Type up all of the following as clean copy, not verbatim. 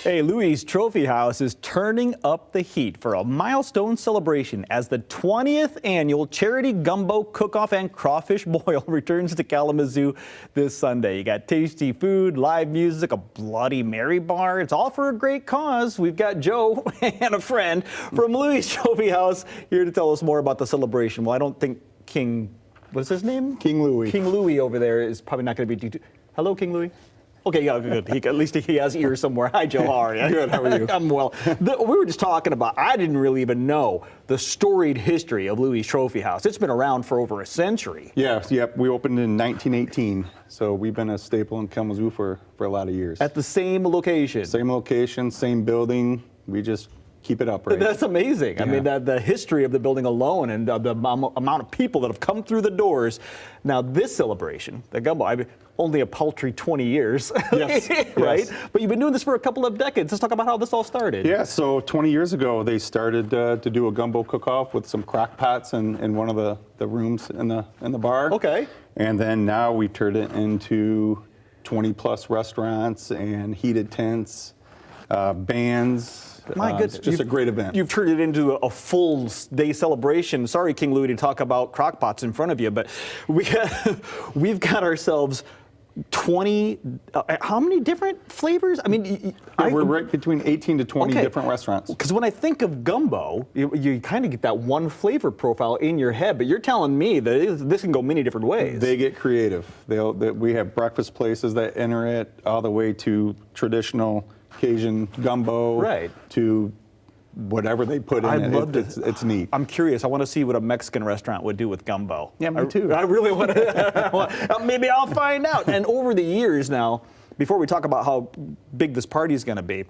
Hey, Louis Trophy House is turning up the heat for a milestone celebration as the 20th annual charity gumbo cook-off and crawfish boil returns to Kalamazoo this Sunday. You got tasty food, live music, a Bloody Mary bar. It's all for a great cause. We've got Joe and a friend from Louis Trophy House here to tell us more about the celebration. Well, I don't think what's his name? King Louis. King Louis over there is probably not going to be hello, King Louis. Okay, yeah, good. At least he has ears somewhere. Hi, Joe. How are you? Good. How are you? I'm well. We were just talking about, I didn't really even know the storied history of Louis Trophy House. It's been around for over a century. Yes, yep. We opened in 1918, so we've been a staple in Kalamazoo for a lot of years. At the same location. Same location, same building. We just keep it up, right? That's amazing. Yeah. I mean, the history of the building alone and the amount of people that have come through the doors. Now, this celebration, the gumbo, only a paltry 20 years, yes, right? Yes. But you've been doing this for a couple of decades. Let's talk about how this all started. Yeah, so 20 years ago, they started to do a gumbo cook-off with some crock pots in one of the rooms in the bar. Okay. And then now we turned it into 20-plus restaurants and heated tents, bands. My goodness. It's just a great event. You've turned it into a full day celebration. Sorry, King Louis, to talk about crock pots in front of you, but we've got ourselves 20, how many different flavors? I mean, we're right between 18 to 20 different restaurants. Because when I think of gumbo, you kind of get that one flavor profile in your head, but you're telling me that this can go many different ways. They get creative. We have breakfast places that enter it all the way to traditional Cajun gumbo, right, to whatever they put in it. It's neat. I'm curious. I want to see what a Mexican restaurant would do with gumbo. Yeah, me too. I really want to. Maybe I'll find out. And over the years now, before we talk about how big this party is going to be,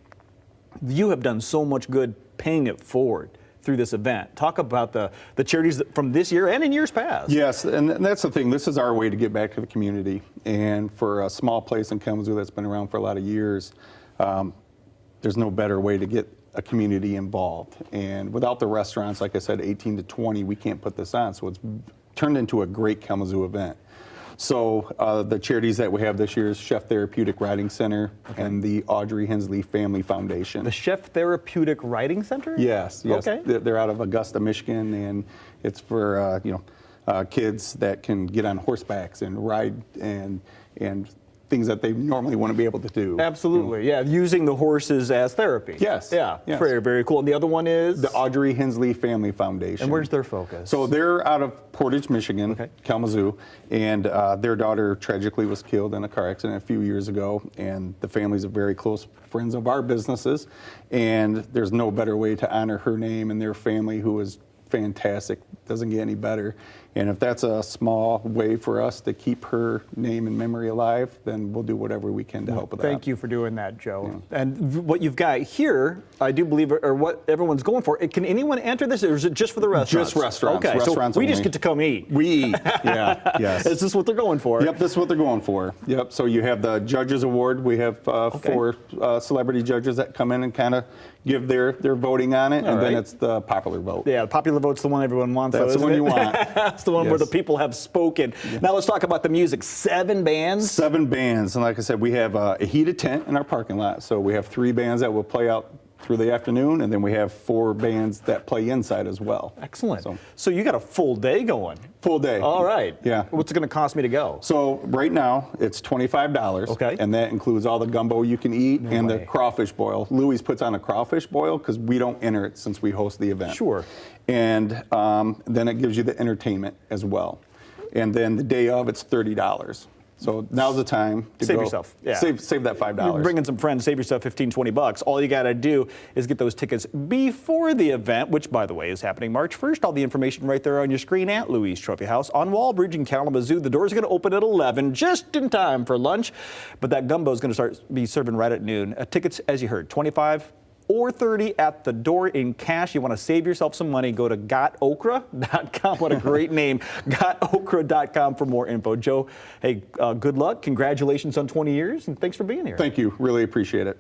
you have done so much good paying it forward through this event. Talk about the charities from this year and in years past. Yes, and that's the thing. This is our way to give back to the community. And for a small place in Kalamazoo that's been around for a lot of years, there's no better way to get a community involved. And without the restaurants, like I said, 18 to 20, we can't put this on. So it's turned into a great Kalamazoo event. So the charities that we have this year is Chef Therapeutic Riding Center and the Audrey Hensley Family Foundation. The Chef Therapeutic Riding Center? Yes, yes. Okay. They're out of Augusta, Michigan, and it's for kids that can get on horsebacks and ride and things that they normally wouldn't be able to do. Absolutely, yeah, using the horses as therapy. Yes. Yeah, yes. Very, very cool. And the other one is? The Audrey Hensley Family Foundation. And where's their focus? So they're out of Portage, Michigan, Kalamazoo, and their daughter tragically was killed in a car accident a few years ago, and the family's are very close friends of our businesses, and there's no better way to honor her name and their family, who is fantastic. Doesn't get any better. And if that's a small way for us to keep her name and memory alive, then we'll do whatever we can to help with that. Thank you for doing that, Joe. Yeah. And what you've got here, I do believe, or what everyone's going for, can anyone enter this, or is it just for the restaurants? Just restaurants. Okay, restaurants so we only. just get to come eat. We eat, yeah, yes. Is this what they're going for? Yep, this is what they're going for. Yep, so you have the Judges Award. We have 4 celebrity judges that come in and kind of give their voting on it, and then it's the popular vote. Yeah, the popular vote's the one everyone wants. That's the one you want. That's the one where the people have spoken. Yeah. Now let's talk about the music. 7 bands? 7 bands, and like I said, we have a heated tent in our parking lot, so we have 3 bands that will play out through the afternoon, and then we have 4 bands that play inside as well. Excellent. So you got a full day going. Full day. All right. Yeah. What's it going to cost me to go? So right now it's $25. Okay. And that includes all the gumbo you can eat and the crawfish boil. Louis puts on a crawfish boil because we don't enter it since we host the event. Sure. And then it gives you the entertainment as well. And then the day of, it's $30. So now's the time to save yourself. Yeah. Save that $5. You're bringing some friends, save yourself $15, $20. All you got to do is get those tickets before the event, which, by the way, is happening March 1st. All the information right there on your screen at Louis Trophy House on Wallbridge in Kalamazoo. The doors are going to open at 11, just in time for lunch. But that gumbo is going to be serving right at noon. Tickets, as you heard, $25 or $30 at the door in cash. You want to save yourself some money, go to gotokra.com. What a great name. Gotokra.com for more info. Joe, hey, good luck. Congratulations on 20 years, and thanks for being here. Thank you. Really appreciate it.